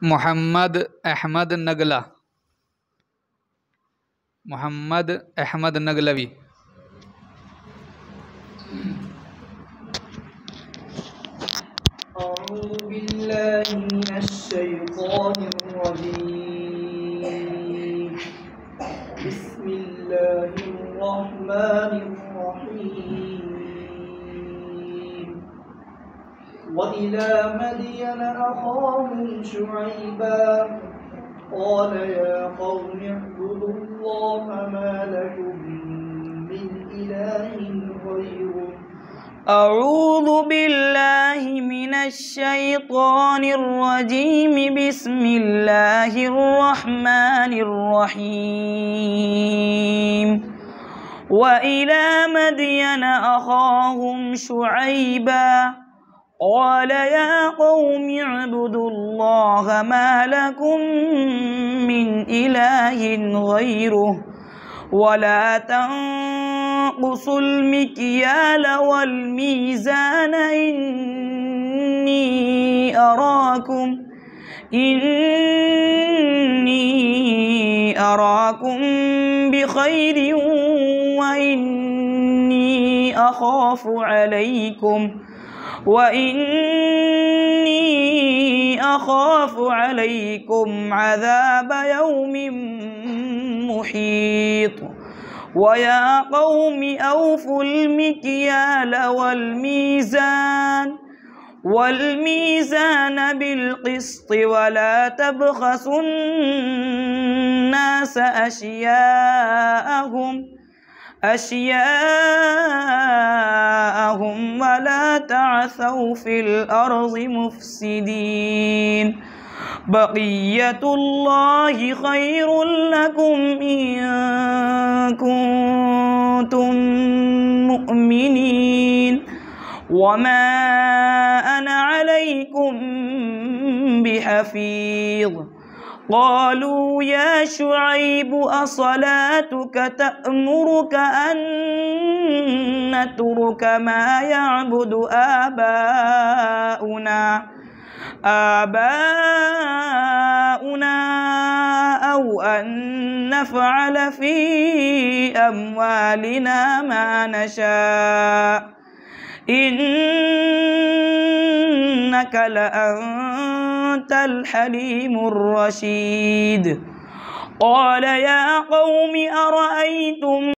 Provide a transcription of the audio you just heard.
मोहम्मद अहमद नगला, मोहम्मद अहमद नगलवी। أعوذ بالله من الشيطان الرجيم. بسم الله الرحمن الرحيم. وإلى مدين أخاهم شعيبا قال يا قوم اعبدوا الله ما لكم من إله غيره. أعوذ بالله من الشيطان الرجيم. بسم الله الرحمن الرحيم. وإلى مدين أخاهم شعيبا قال يا قوم اعبدوا الله ما لكم من إله غيره ولا تنقصوا المكيال والميزان إني أراكم بخير وإني أخاف عليكم عذاب يوم محيط. ويا قوم أوفوا المكيال والميزان بالقسط ولا تبخسوا الناس أشياءهم ولا تعثوا في الأرض مفسدين. بقية الله خير لكم إن كنتم مؤمنين وما أنا عليكم بحفيظ. قالوا يا شعيب أصلاتك تأمرك أن نترك ما يعبد آباؤنا أو أن نفعل في أموالنا ما نشاء إنك لأنت الحليم الرشيد. قال يا قوم أرأيتم